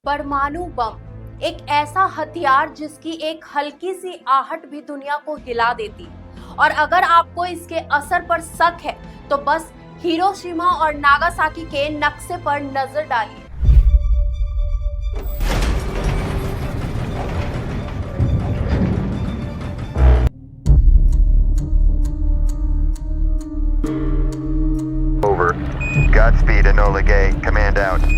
परमाणु बम एक ऐसा हथियार जिसकी एक हल्की सी आहट भी दुनिया को हिला देती है। और अगर आपको इसके असर पर शक है तो बस हिरोशिमा और नागासाकी के नक्शे पर नजर डालिए। Over. Godspeed, Enola Gay. Command out.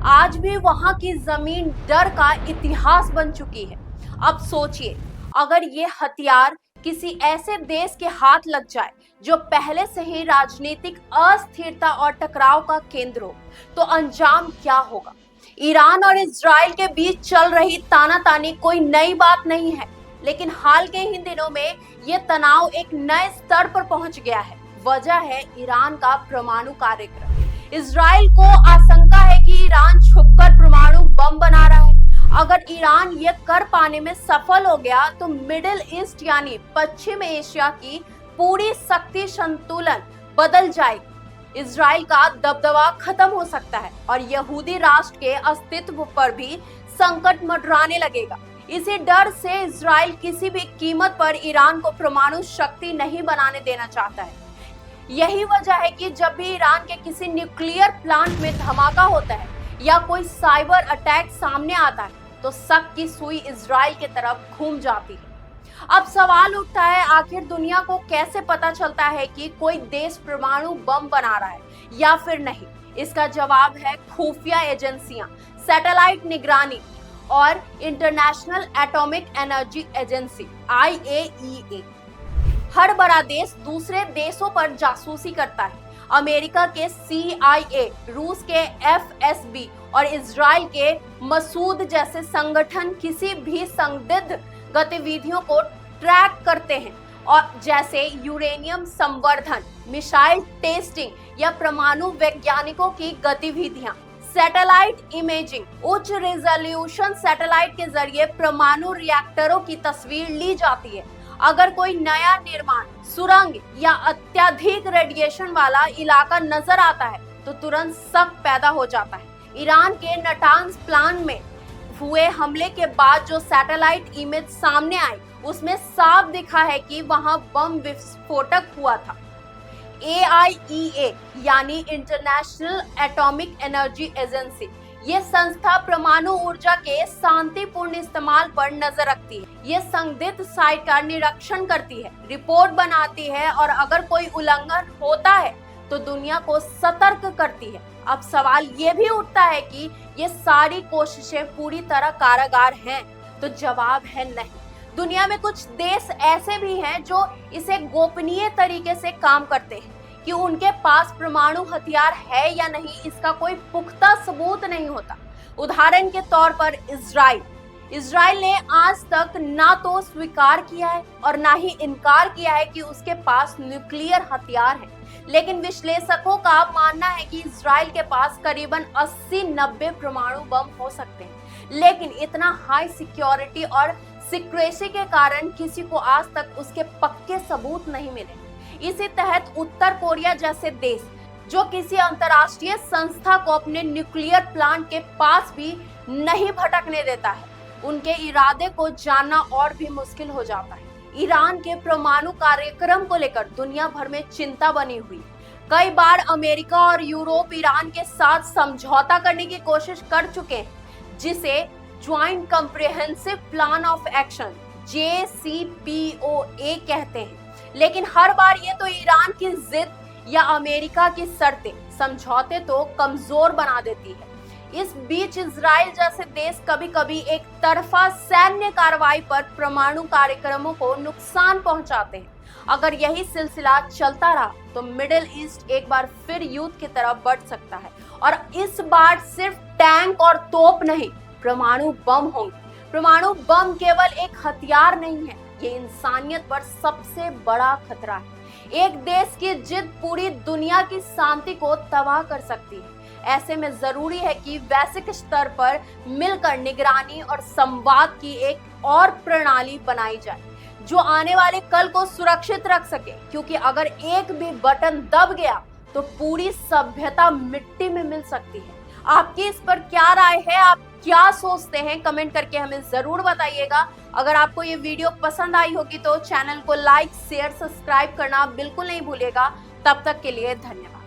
आज भी वहां की जमीन डर का इतिहास बन चुकी है। अब सोचिए, अगर ये हथियार किसी ऐसे देश के हाथ लग जाए जो पहले से ही राजनीतिक अस्थिरता और टकराव का केंद्र हो, तो अंजाम क्या होगा। ईरान और इजराइल के बीच चल रही तानातानी कोई नई बात नहीं है, लेकिन हाल के ही दिनों में ये तनाव एक नए स्तर पर पहुंच गया है। वजह है ईरान का परमाणु कार्यक्रम। इजराइल को आशंका है कि ईरान छुपकर परमाणु बम बना रहा है। अगर ईरान ये कर पाने में सफल हो गया तो मिडिल ईस्ट यानी पश्चिम एशिया की पूरी शक्ति संतुलन बदल जाएगी। इजराइल का दबदबा खत्म हो सकता है और यहूदी राष्ट्र के अस्तित्व पर भी संकट मंडराने लगेगा। इसी डर से इजराइल किसी भी कीमत पर ईरान को परमाणु शक्ति नहीं बनाने देना चाहता है। यही वजह है कि जब भी ईरान के किसी न्यूक्लियर प्लांट में धमाका होता है या कोई साइबर अटैक सामने आता है तो शक की सुई इजराइल की तरफ घूम जाती है। अब सवाल उठता है, आखिर दुनिया को कैसे पता चलता है कि कोई देश परमाणु बम बना रहा है या फिर नहीं। इसका जवाब है खुफिया एजेंसियां, सैटेलाइट निगरानी और international atomic energy agency IAEA। हर बड़ा देश दूसरे देशों पर जासूसी करता है। अमेरिका के CIA, रूस के FSB और इजराइल के मसूद जैसे संगठन किसी भी संदिग्ध गतिविधियों को ट्रैक करते हैं, और जैसे यूरेनियम संवर्धन, मिसाइल टेस्टिंग या परमाणु वैज्ञानिकों की गतिविधियां। सैटेलाइट इमेजिंग, उच्च रेजोल्यूशन सैटेलाइट के जरिए परमाणु रिएक्टरों की तस्वीर ली जाती है। अगर कोई नया निर्माण, सुरंग या अत्यधिक रेडिएशन वाला इलाका नजर आता है तो तुरंत शक पैदा हो जाता है। ईरान के नटांज प्लांट में हुए हमले के बाद जो सैटेलाइट इमेज सामने आई उसमें साफ दिखा है कि वहां बम विस्फोटक हुआ था। AIEA यानी इंटरनेशनल एटॉमिक एनर्जी एजेंसी, ये संस्था परमाणु ऊर्जा के शांतिपूर्ण इस्तेमाल पर नजर रखती है। ये संदिग्ध साइट का निरीक्षण करती है, रिपोर्ट बनाती है और अगर कोई उल्लंघन होता है तो दुनिया को सतर्क करती है। अब सवाल ये भी उठता है कि ये सारी कोशिशें पूरी तरह कारगर हैं, तो जवाब है नहीं। दुनिया में कुछ देश ऐसे भी हैं जो इसे गोपनीय तरीके से काम करते हैं। कि उनके पास परमाणु हथियार है या नहीं इसका कोई पुख्ता सबूत नहीं होता। उदाहरण के तौर पर इजराइल ने आज तक ना तो स्वीकार किया है और ना ही इनकार किया है कि उसके पास न्यूक्लियर हथियार है। लेकिन विश्लेषकों का मानना है कि इजराइल के पास करीबन 80-90 परमाणु बम हो सकते हैं, लेकिन इतना हाई सिक्योरिटी और सीक्रेसी के कारण किसी को आज तक उसके पक्के सबूत नहीं मिले। इसी तहत उत्तर कोरिया जैसे देश जो किसी अंतर्राष्ट्रीय संस्था को अपने न्यूक्लियर प्लांट के पास भी नहीं भटकने देता है, उनके इरादे को जानना और भी मुश्किल हो जाता है। ईरान के परमाणु कार्यक्रम को लेकर दुनिया भर में चिंता बनी हुई। कई बार अमेरिका और यूरोप ईरान के साथ समझौता करने की कोशिश कर चुके हैं, जिसे joint comprehensive plan of action JCPOA कहते हैं। लेकिन हर बार ये तो ईरान की जिद या अमेरिका की शर्तें समझौते तो कमजोर बना देती है। इस बीच इजराइल जैसे देश कभी कभी एक तरफा सैन्य कार्रवाई पर परमाणु कार्यक्रमों को नुकसान पहुंचाते हैं। अगर यही सिलसिला चलता रहा तो मिडिल ईस्ट एक बार फिर युद्ध की तरफ बढ़ सकता है, और इस बार सिर्फ टैंक और तोप नहीं परमाणु बम होंगे। परमाणु बम केवल एक हथियार नहीं है, ये इंसानियत पर सबसे बड़ा खतरा है। एक देश की जिद पूरी दुनिया की शांति को तबाह कर सकती है। ऐसे में जरूरी है कि वैश्विक स्तर पर मिलकर निगरानी और संवाद की एक और प्रणाली बनाई जाए जो आने वाले कल को सुरक्षित रख सके, क्योंकि अगर एक भी बटन दब गया तो पूरी सभ्यता मिट्टी में मिल सकती है। आपकी इस पर क्या राय है? आप क्या सोचते हैं? कमेंट करके हमें जरूर बताइएगा। अगर आपको ये वीडियो पसंद आई होगी तो चैनल को लाइक, शेयर, सब्सक्राइब करना बिल्कुल नहीं भूलिएगा। तब तक के लिए धन्यवाद।